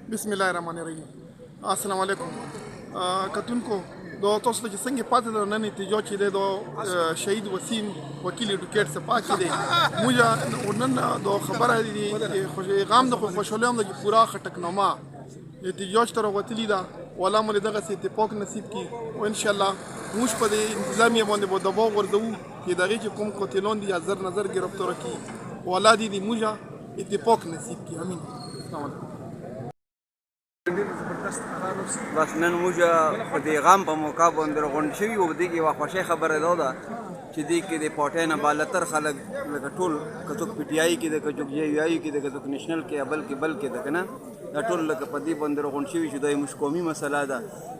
بسم الله الرحمن الرحیم. السلام علیکم کتونکو د تاسو ته څنګه پاتې ده نن اتجاه چې د شهید وسیم وکیل ایډوکیټ څخه پاتې دی موږ نن د خبره دي غام د خوشحالي هم د پورا خټکنامه اتجاه تر غوتلی ده ولا مول دغه اتفاق نصیب کی او ان شاء الله موږ په دې انتظامیه باندې به دباغ ورځو چې دغه چې کوم قاتلان دي زر نظر گرفتار کی ولا دي موږ اتفاق نصیب کی. امين. السلام علیکم. بس نن موږ په دې غم په موقع باندې غونډ شوي وو. دې کې یوه خوښۍ خبره دا ده چې دې کې د پارټۍ نه بالاتر خلک لکه ټول که څوک پي ټي آی کې ده که څوک جے یو آی کې ده که څوک نیشنل کې یا بل کې ده که نه دا ټول لکه په دې باندې غونډ شوي چې دا یې موږ قومي مسله ده.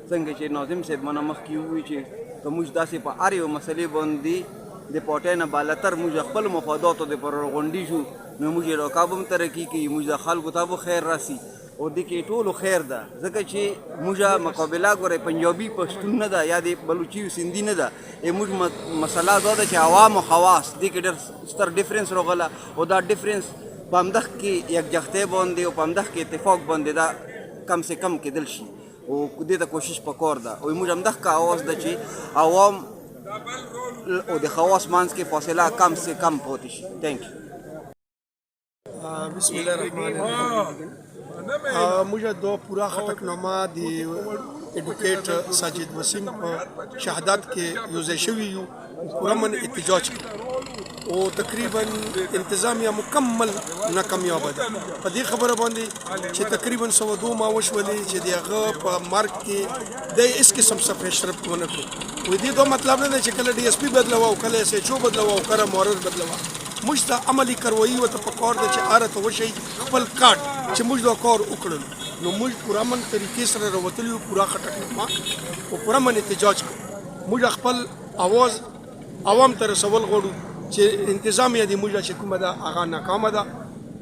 څنګه چې ناظم صاحب مانه مخکې ووایي چې که موږ داسې په هر یو مسلې باندې د پارټۍ نه بالاتر موږ خپل مفاداتو دپاره غونډي شو نو موږ یې رکاب هم ترقي کوي موږ د خلکو ته به خیر راسي او دې کې ټولو خیر ده ځکه چې موږ مقابله ګورئ پنجابي پښتون نه ده یا د بلوچي سندي نه ده موږ مسله دا ده چې عوام او خواص دې کې ډېر ستر ډفرنس راغله او دا ډفرنس په همدغه کې یکجهتۍ باندې او په همدغه کې اتفاق باندې دا کم سے کم کېدل شي او دې ته کوشش پکار ده او موږ همدغه که اواز ده چې عوام او د خواص منځ کې فاصله کم سے کم پاتې شي. تھینک یو. بسم الله الرحمن الرحیم. موږ دو پورا خټکنامه د ایډوکیټ ساجد وسیم په شهادت کې یو ځای شوي یو پوره من احتجاج کوي او تقریبا انتظامیه مکمل ناکامیابه ده په دې خبره باندې چې تقریبا 102 ما وشولې چې د هغه په مرګ کې د هیڅ قسم سفیشرپ ونه کړو. و دې دا مطلب نه دی چې کله ډي اس پي بدلوه او کله اس ایچ او بدلوه او کله مورر بدلوه موږ ته عملي کاروایي ورته پکار ده چې هره ته وشي خپل کارت چې موږ دا کار وکړل نو موږ پوره من طریقې سره راوتلي یو پوره خټکنامه او پوره من احتجاج کوو. موږ خپل اواز عوام ته رسول غواړو چې انتظامیه د موږ چې کومه ده هغه ناکامه ده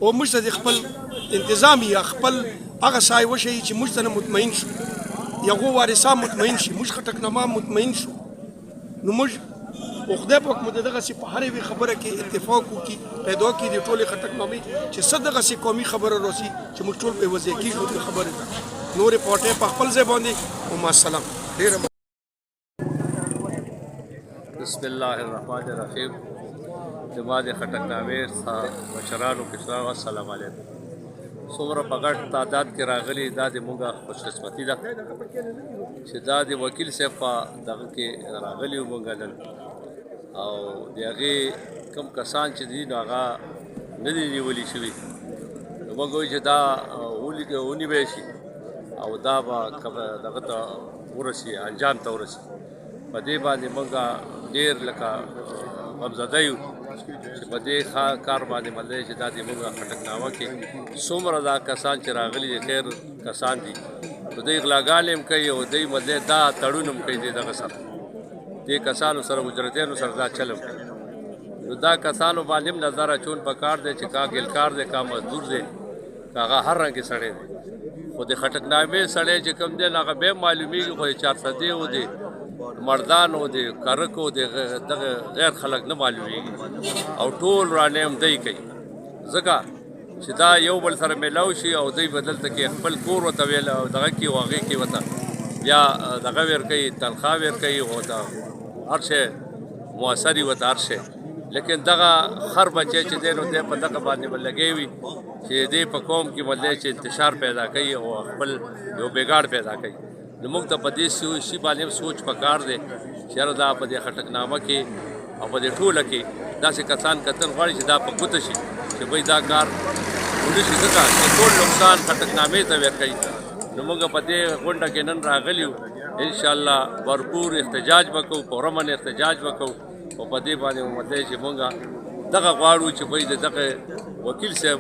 او موږ ته د خپل انتظامیه خپل هغه ځای وشي چې موږ ته مطمئن شو یغو وارثان مطمئن شي موږ خټکنامه مطمئن شو نو موږ او خدای پاک مو دغه سي په هر یوه خبره کې اتفاق وکړي پیدا کړي د ټولې خټکنامې چې څه دغه سي قومي خبره راسي چې موږ ټول په وضع کېږو د خبرې ته نورې پارټۍ په خپل ځای باندې او ماسلام ډېره. بسم الله الرحمن الرحیم. زما د خټکنامې مشرانو کشرانو السلام علیکم. څومره په غټ تعداد کې راغلي دا د موږ خوشقسمتي ده چې دا د وکیل صاحب په دغه کې راغلي موږ نن او د هغې کوم کسان چې دي نو هغه نه دي نیولي شوي نو موږ وایو چې دا ونیوی شي او دا به دغه ته ورسي انجام ته ورسي. په دې باندې موږ ډېر لکه غمزده یو چې په دې کار باندې مطلب چې دا د موږ خټکنامه کې څومره دا کسان چې راغلي دي خیر کسان دي نو دوی غلاګانې هم کوي او دوی مطلب دا تړون هم کوي دغه سره دې کسانو سره مجرتینو سره دا چلم نو دا کسانو باندې هم نظر اچول پکار دی چې کا ګلکار دی کا مزدور دی که هغه هر رنګې سړی دی خو د خټکنامې سړی چې کوم دی هغه بیا معلومیږي خو د چارسدې و دی مردان و دی کرک و دی دغه غیر خلک نه معلومیږي او ټول رانې هم دی کوي ځکه چې دا یو بل سره میلاو شي او دوی بدلته کې خپل کور ورته ویل او دغه کې او هغې کې ورته بیا دغه ورکوي تنخواه ورکوي او هر شی مؤثر وي ورته هر شی لیکن دغه خر بچی چې دی نو دی په دغه باندې به لګی وي چې دی په قوم کې مطلب چې انتشار پیدا کوي او خپل یو بګاړ پیدا کوي نو موږ ته په دې شي باندې هم سوچ پکار دی چې یاره دا په دې خټکنامه کې او په دې ټوله کې داسې کسان کتل غواړي چې دا په ګوته شي چې بھائی دا کار ونه شي ځکه چې ټول نقصان خټکنامې ته ورکوي نو موږ په دې غونډه کې نن راغلي یو انشاءالله بھرپور احتجاج به کوو پوره من احتجاج به کوو او په دې باندې مطلب چې موږ دغه غواړو چې بھائی د دغه وکیل صاحب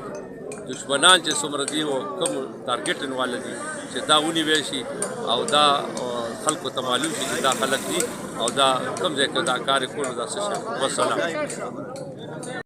دشمنان چې څومره دي او کوم ټارګېټن والا دي چې دا ونیوی شي او دا خلکو ته معلوم شي چې دا خلک دي او دا کوم ځای کې دا کار یې کولو دا څه شی. والسلام.